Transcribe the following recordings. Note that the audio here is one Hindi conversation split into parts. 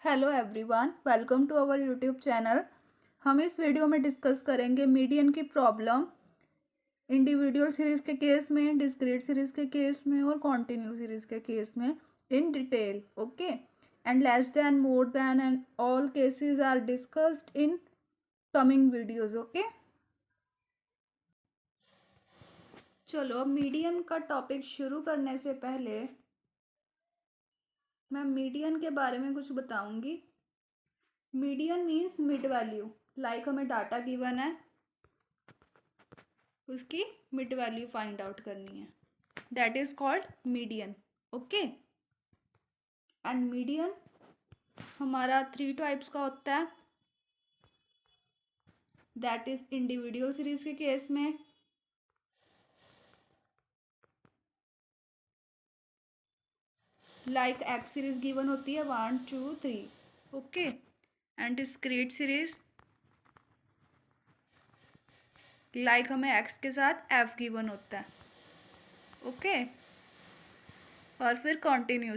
Hello everyone, welcome to our YouTube channel. हम इस वीडियो में डिस्कस करेंगे मीडियन की प्रॉब्लम इंडिविजुअल सीरीज़ के केस में, डिस्क्रीट सीरीज़ के केस में और कॉन्टिन्यू सीरीज़ के केस में in detail. Okay, and less than, more than and all cases are discussed in coming videos. Okay, चलो अब मीडियन का टॉपिक शुरू करने से पहले मैं मीडियन के बारे में कुछ बताऊंगी। Median means mid value. Like हमें डाटा गिवन है, उसकी मिड वैल्यू फाइंड आउट करनी है, that is called median. Okay, and median हमारा 3 टाइप्स का होता है, दैट इज इंडिविजुअल सीरीज के केस में, लाइक एक्स सीरीज गिवन होती है 1 2 3। Okay, and discrete series like हमें एक्स के साथ एफ गिवन होता है। ओके, और फिर कॉन्टिन्यू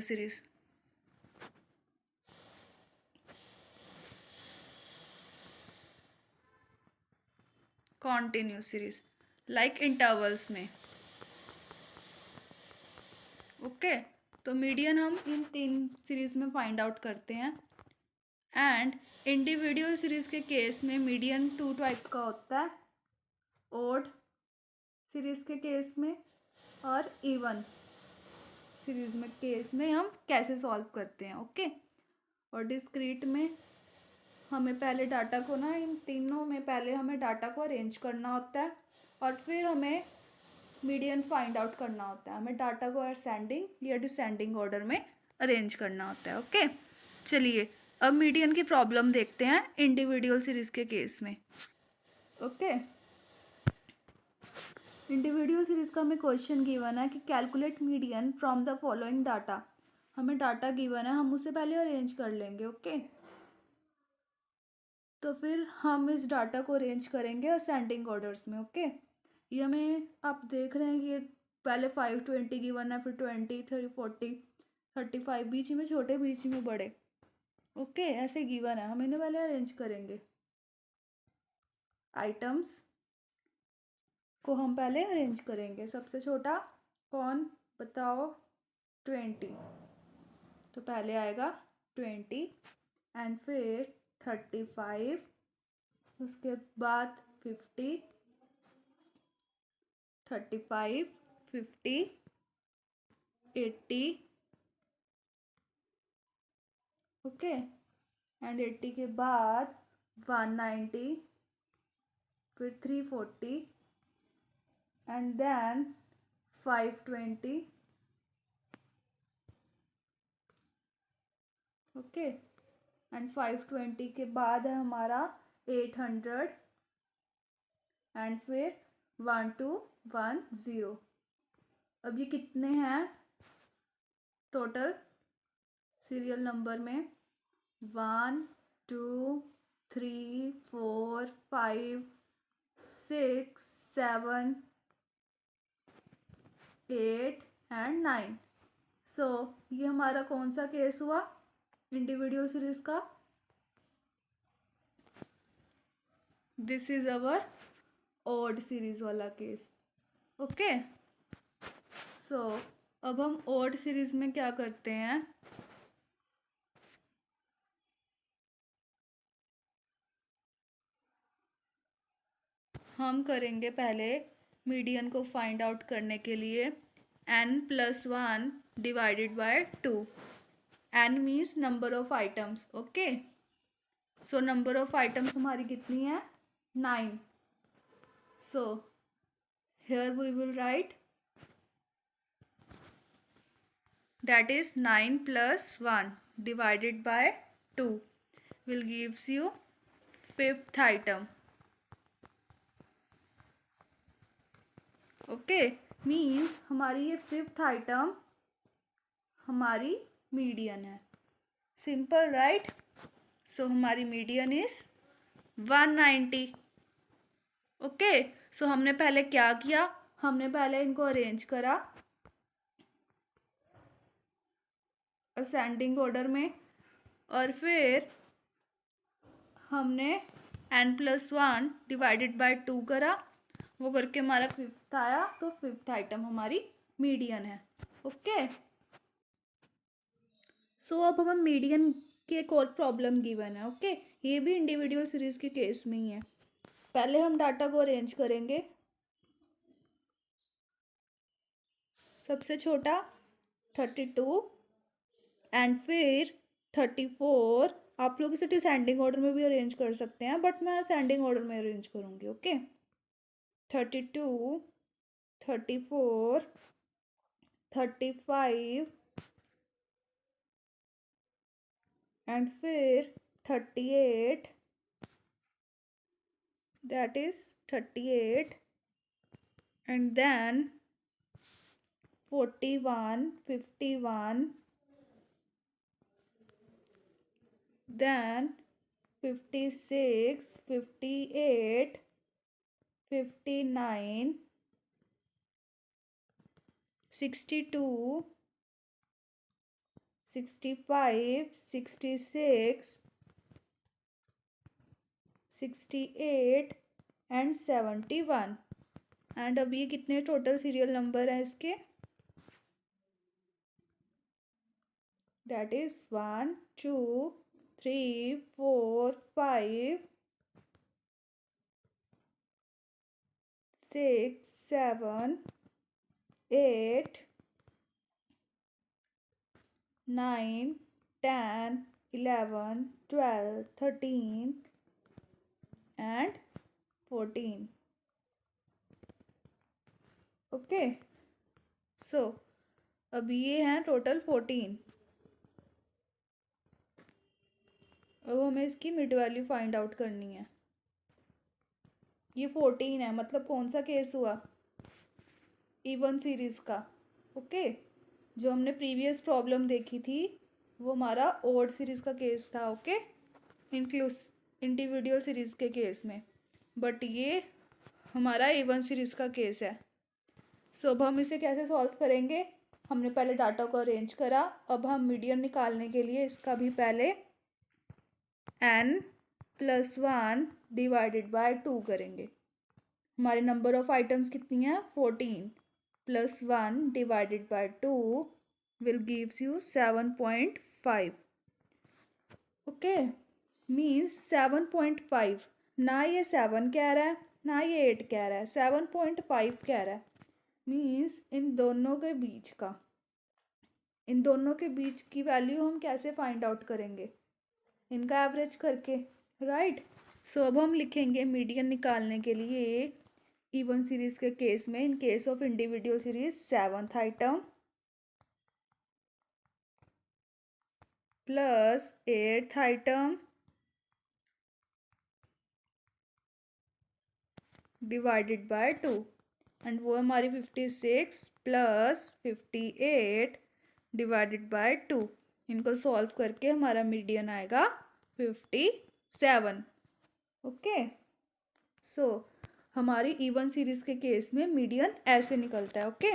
सीरीज लाइक इंटरवल्स में। ओके, तो मीडियन हम इन 3 सीरीज में फाइंड आउट करते हैं। एंड इंडिविजुअल सीरीज के केस में मीडियन 2 टाइप का होता है, ओड सीरीज के केस में और इवन सीरीज में केस में हम कैसे सॉल्व करते हैं। ओके, और डिस्क्रीट में हमें पहले डाटा को ना, इन तीनों में पहले हमें डाटा को अरेंज करना होता है और फिर हमें मीडियन फाइंड आउट करना होता है। हमें डाटा को असेंडिंग या डिसेंडिंग ऑर्डर में अरेंज करना होता है। ओके, चलिए अब मीडियन की प्रॉब्लम देखते हैं इंडिविजुअल सीरीज के केस में। ओके, इंडिविजुअल सीरीज का हमें क्वेश्चन गिवन है कि calculate median from the following data. हमें डाटा गिवन है, हम उसे पहले अरेंज कर लेंगे। ओके, तो फिर हम इस डाटा को अरेंज करेंगे असेंडिंग ऑर्डर्स में। ओके, ये हमें आप देख रहे हैं कि ये पहले 520 गिवन है, फिर 20 30 40 35, बीच में छोटे बीच में बड़े। ओके, ऐसे गिवन है, हम इन्हें पहले अरेंज करेंगे। आइटम्स को हम पहले अरेंज करेंगे। सबसे छोटा कौन बताओ? 20, तो पहले आएगा 20 एंड फिर 35, उसके बाद 50, 35 50 80। ओके, एंड 80 के बाद 190, फिर 340 एंड देन 520। ओके, एंड 520 के बाद है हमारा 800 एंड फिर 1210। अब ये कितने हैं टोटल सीरियल नंबर में? 1 2 3 4 5 6 7 8 एंड 9। सो ये हमारा कौन सा केस हुआ इंडिविजुअल सीरीज का? This is our odd series वाला केस। ओके, सो अब हम ओड सीरीज में क्या करते हैं? हम करेंगे पहले मीडियन को फाइंड आउट करने के लिए n+1 divided by 2। n means number of items. Okay, so number of items हमारी कितनी है? 9। So here we will write that is 9 plus 1 divided by 2 will gives you 5th item. Okay, means हमारी ये 5th आइटम हमारी मीडियन है। Simple, right? सो हमारी मीडियन इज 190। ओके, सो हमने पहले क्या किया? हमने पहले इनको अरेंज करा असेंडिंग ऑर्डर में और फिर हमने n+1 डिवाइडेड बाय 2 करा, वो करके हमारा 5th आया, तो 5th आइटम हमारी मीडियन है। ओके, सो अब हम मीडियन की एक और प्रॉब्लम गिवन है। ओके, ये भी इंडिविजुअल सीरीज के केस में ही है। पहले हम डाटा को अरेंज करेंगे। सबसे छोटा 32 एंड फिर 34। आप लोग इसे डिसेंडिंग ऑर्डर में भी अरेंज कर सकते हैं, बट मैं असेंडिंग ऑर्डर में अरेंज करूँगी। ओके, 32, 34, 35 एंड फिर 38, that is 38, and then 41, 51, then 56, 58, 59, 62, 65, 66, 68 and 71। And अब ये कितने टोटल सीरियल नंबर हैं इसके? That is 1, 2, 3, 4, 5, 6, 7, 8, 9, 10, 11, 12, 13 and 14। Okay, so अब ये हैं टोटल 14। अब हमें इसकी मिड वैल्यू फाइंड आउट करनी है। ये 14 है, मतलब कौन सा केस हुआ? इवन सीरीज का। ओके, जो हमने प्रीवियस प्रॉब्लम देखी थी वो हमारा ऑड सीरीज का केस था। ओके, इंडिविजुअल सीरीज के केस में, बट ये हमारा इवन सीरीज का केस है। सो अब हम इसे कैसे सॉल्व करेंगे? हमने पहले डाटा को अरेंज करा, अब हम मीडियन निकालने के लिए इसका भी पहले n+1 डिवाइडेड बाय 2 करेंगे। हमारे नंबर ऑफ आइटम्स कितनी है? 14 + 1 divided by 2 will gives you 7.5। Okay, means 7.5। ना ये 7 कह रहा है ना ये 8 कह रहा है, 7.5 कह रहा है। मीन्स इन दोनों के बीच की वैल्यू हम कैसे फाइंड आउट करेंगे? इनका एवरेज करके, राइट। सो अब हम लिखेंगे मीडियन निकालने के लिए इवन सीरीज के केस में, in case of individual series 7th item plus 8th item divided by 2, and वो हमारी 56 + 58 डिवाइडेड बाय 2। इनको सॉल्व करके हमारा मीडियन आएगा 57। ओके, सो हमारी इवन सीरीज के केस में मीडियन ऐसे निकलता है। ओके,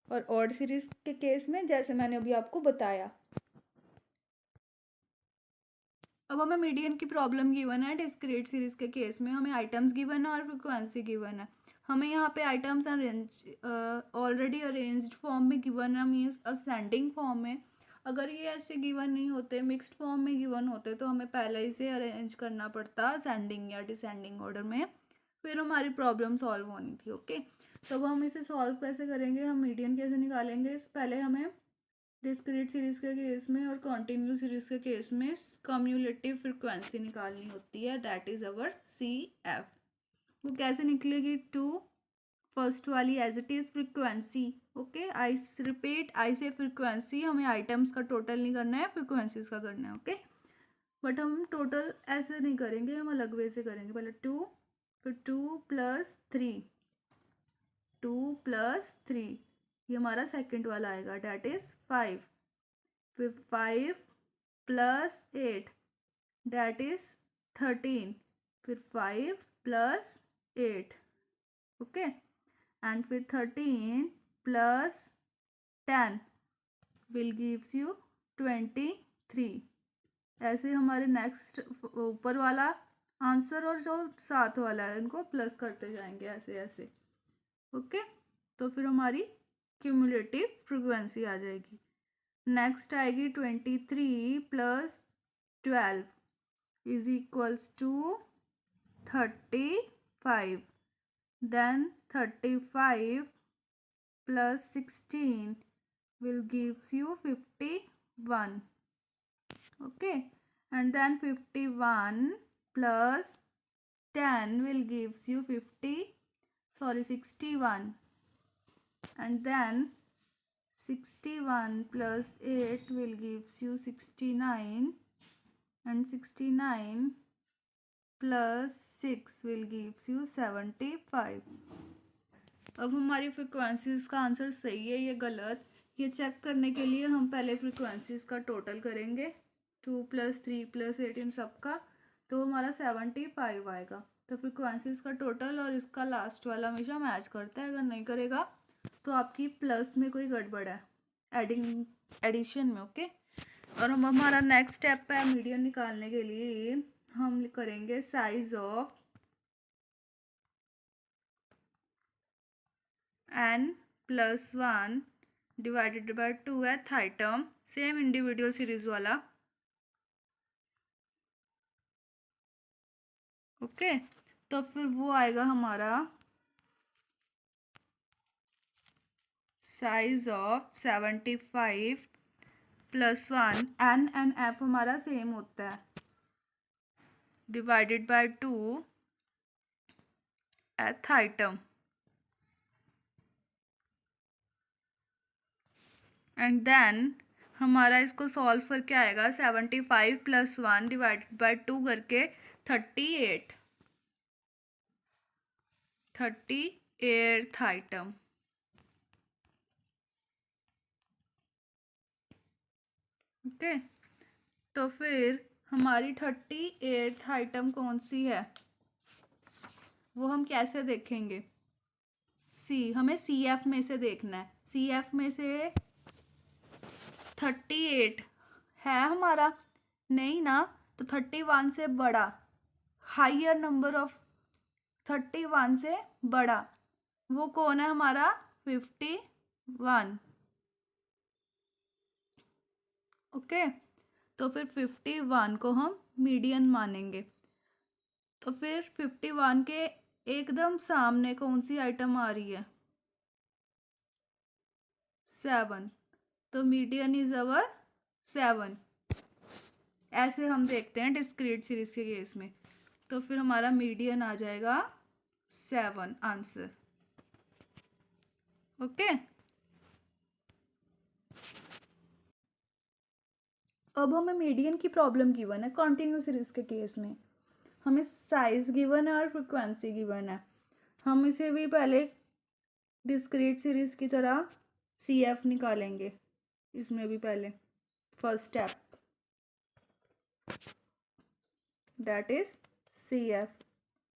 और ऑड सीरीज के केस में जैसे मैंने अभी आपको बताया। अब हमें मीडियन की प्रॉब्लम गिवन है डिस्क्रीट सीरीज के केस में। हमें आइटम्स गिवन है और फ्रिक्वेंसी गिवन है। हमें यहाँ पे आइटम्स ऑलरेडी अरेंज्ड फॉर्म में गिवन है, मीन्स असेंडिंग फॉर्म में। अगर ये ऐसे गिवन नहीं होते, मिक्स्ड फॉर्म में गिवन होते, तो हमें पहले ही से अरेंज करना पड़ता असेंडिंग या डिसेंडिंग ऑर्डर में, फिर हमारी प्रॉब्लम सॉल्व होनी थी। ओके, तो अब हम इसे सॉल्व कैसे करेंगे? हम मीडियन कैसे निकालेंगे? पहले हमें डिस्क्रीट सीरीज के केस में और कॉन्टिन्यू सीरीज के केस में कम्युलेटिव फ्रिक्वेंसी निकालनी होती है, दैट इज अवर CF। वो कैसे निकलेगी? 2 फर्स्ट वाली as it is frequency. Okay, I repeat, I say frequency, हमें आइटम्स का टोटल नहीं करना है, फ्रिक्वेंसीज का करना है। ओके, बट हम टोटल ऐसे नहीं करेंगे, हम अलग वे से करेंगे। पहले 2, फिर 2 + 3, 2 + 3, ये हमारा सेकंड वाला आएगा, डेट इज 5। फिर 5 + 8, डेट इज 13। फिर 5 + 8, ओके, एंड फिर 13 + 10 विल गिव्स यू 23। ऐसे हमारे नेक्स्ट ऊपर वाला आंसर और जो साथ वाला है इनको प्लस करते जाएंगे ऐसे ऐसे। ओके, तो फिर हमारी क्यूमुलेटिव फ्रीक्वेंसी आ जाएगी। नेक्स्ट आएगी 23 plus 12 is equals to 35। Then 35 plus 16 will gives you 51. Okay, and then 51 plus 10 will gives you 61, and then 61 plus 8 will gives you 69, and 69 plus 6 will gives you 75. अब हमारी फ्रिक्वेंसीज का आंसर सही है या गलत, ये चेक करने के लिए हम पहले फ्रिक्वेंसीज का टोटल करेंगे 2 + 3 + 8 इन सब का, तो हमारा 75 आएगा। तो फ्रिक्वेंसीज का टोटल और इसका लास्ट वाला हमेशा मैच करता है, अगर नहीं करेगा तो आपकी प्लस में कोई गड़बड़ है एडिशन में। ओके, और हम हमारा नेक्स्ट स्टेप है मीडियन निकालने के लिए हम करेंगे size of n+1 divided by 2 है थाई टर्म, सेम इंडिविजुअल सीरीज वाला। ओके, तो फिर वो आएगा हमारा size of 75 + 1 n and f हमारा सेम होता है डिवाइडेड बाय 2 है थाई टर्म, एंड देन हमारा इसको सॉल्व करके आएगा 75 + 1 डिवाइडेड बाय 2 करके 38 थाई टर्म। ओके, तो फिर हमारी 38 आइटम कौन सी है वो हम कैसे देखेंगे। हमें CF में से देखना है। CF में से 38 है हमारा, नहीं ना, तो 31 से बड़ा, हाइयर नंबर ऑफ 31 से बड़ा वो कौन है हमारा 51। ओके, तो फिर 51 को हम मीडियन मानेंगे। तो फिर 51 के एकदम सामने कौन सी आइटम आ रही है 7, तो मीडियन इज अवर 7। ऐसे हम देखते हैं डिस्क्रीट सीरीज के केस में, तो फिर हमारा मीडियन आ जाएगा 7 आंसर। ओके, अब हमें मीडियन की प्रॉब्लम गिवन है कॉन्टिन्यू सीरीज के केस में, हमें साइज गिवन है और फ्रिक्वेंसी गिवन है। हम इसे भी पहले डिस्क्रीट सीरीज की तरह CF निकालेंगे, इसमें भी पहले first step that is CF।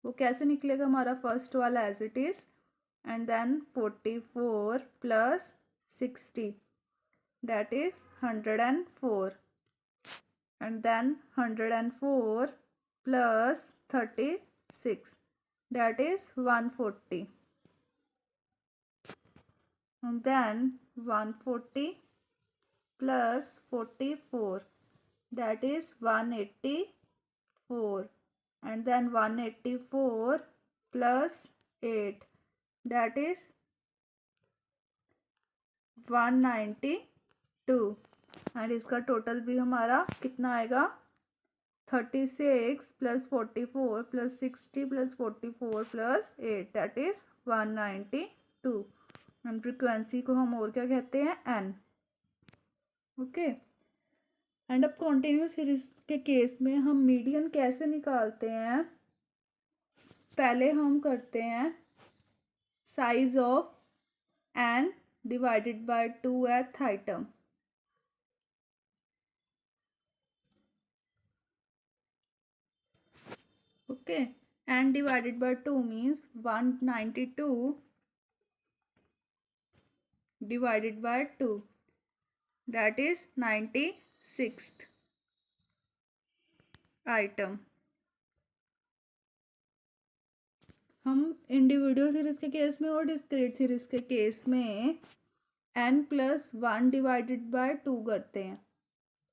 वो कैसे निकलेगा हमारा फर्स्ट वाला as it is, and then 44 + 60 that is 104, and then 104 + 36 that is 140, and then 140 + 44 that is 184, and then 184 + 8 that is 192, and इसका टोटल भी हमारा कितना आएगा 36 + 44 + 60 + 44 + 8 दैट इज 192, एंड फ्रिक्वेंसी को हम और क्या कहते हैं n। ओके, एंड अब कॉन्टिन्यू सीरीज के केस में हम मीडियन कैसे निकालते हैं, पहले हम करते हैं size of n divided by 2 है थाई term. Okay, n divided by 2 means 192 divided by 2 that is 96th, item. हम इंडिविजुअल सीरीज के केस में और डिस्क्रीट सीरीज के केस में n+1 डिवाइडेड बाय 2 करते हैं।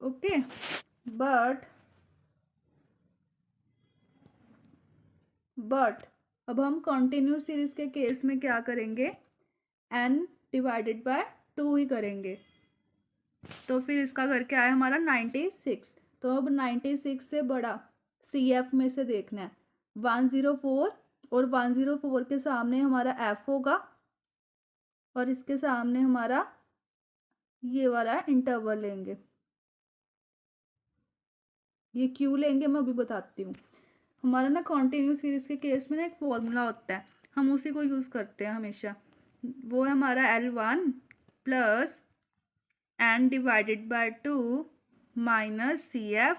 ओके, बट अब हम कंटिन्यूस सीरीज के केस में क्या करेंगे, n डिवाइडेड बाय 2 ही करेंगे। तो फिर इसका करके आया हमारा 96। तो अब 96 से बड़ा CF में से देखना है 104, और 104 के सामने हमारा F होगा, और इसके सामने हमारा ये वाला इंटरवल लेंगे। ये क्यों लेंगे मैं अभी बताती हूँ। हमारा ना कॉन्टिन्यूस सीरीज के केस में ना एक फॉर्मूला होता है, हम उसी को यूज़ करते हैं हमेशा। वो है हमारा L1 plus n divided by 2 minus CF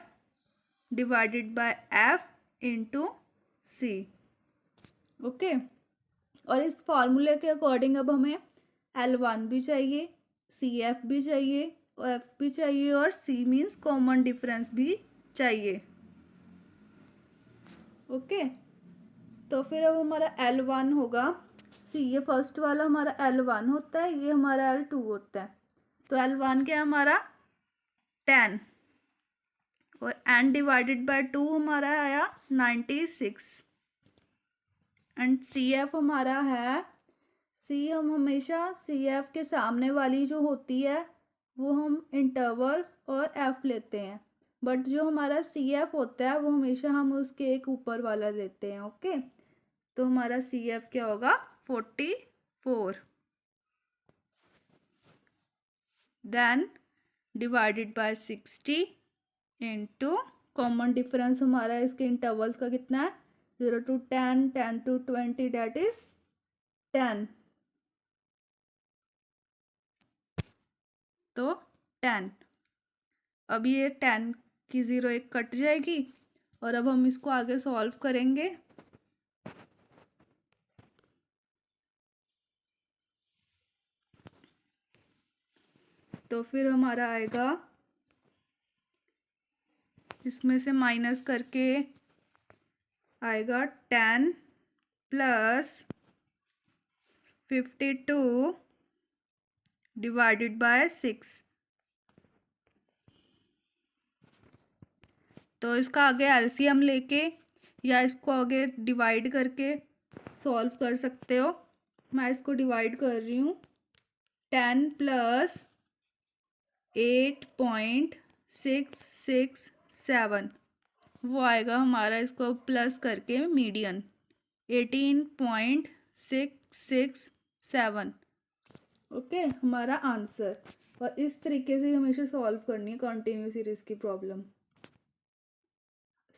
divided by F into C। Okay, और इस फॉर्मूले के अकॉर्डिंग अब हमें L1 भी चाहिए, CF भी चाहिए, F भी चाहिए, और C मीन्स कॉमन डिफरेंस भी चाहिए। ओके, तो फिर अब हमारा L1 होगा, ये फर्स्ट वाला हमारा L1 होता है, ये हमारा L2 होता है। तो L1 क्या है हमारा 10, और n डिवाइडेड बाय 2 हमारा आया 96, एंड CF हमारा है, हम हमेशा CF के सामने वाली जो होती है वो हम इंटरवल्स और F लेते हैं, बट जो हमारा CF होता है वो हमेशा हम उसके एक ऊपर वाला लेते हैं। ओके, तो हमारा CF क्या होगा 44, then divided by 60 into common difference हमारा इसके इंटरवल्स का कितना है 0 to 10, 10 to 20, डेट इज 10। तो 10, अब ये 10 की 0 एक कट जाएगी, और अब हम इसको आगे सॉल्व करेंगे। तो फिर हमारा आएगा, इसमें से माइनस करके आएगा 10 प्लस 52 डिवाइडेड बाय 6। तो इसका आगे LCM लेके या इसको आगे डिवाइड करके सॉल्व कर सकते हो। मैं इसको डिवाइड कर रही हूँ, 10 प्लस 8.667 वो आएगा हमारा, इसको प्लस करके मीडियन 18.667। ओके, हमारा आंसर। और इस तरीके से हमेशा सॉल्व करनी है कंटिन्यूस सीरीज की प्रॉब्लम।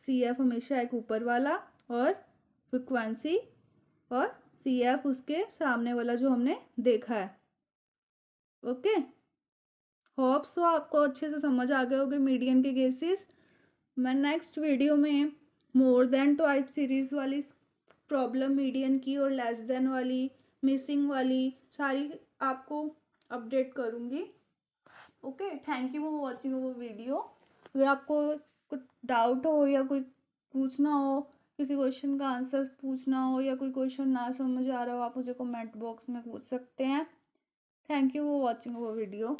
CF हमेशा एक ऊपर वाला और फ्रिक्वेंसी, और CF उसके सामने वाला जो हमने देखा है। ओके, होप सो आपको अच्छे से समझ आ गए होंगे मीडियन के केसेस। मैं नेक्स्ट वीडियो में मोर देन टाइप सीरीज वाली प्रॉब्लम मीडियन की और लेस देन वाली, मिसिंग वाली सारी आपको अपडेट करूँगी। Okay, thank you for watching वो वीडियो। अगर आपको कुछ डाउट हो या कोई पूछना हो, किसी क्वेश्चन का आंसर पूछना हो, या कोई क्वेश्चन ना समझ आ रहा हो, आप मुझे कमेंट बॉक्स में पूछ सकते हैं। थैंक यू फॉर वॉचिंग वो वीडियो।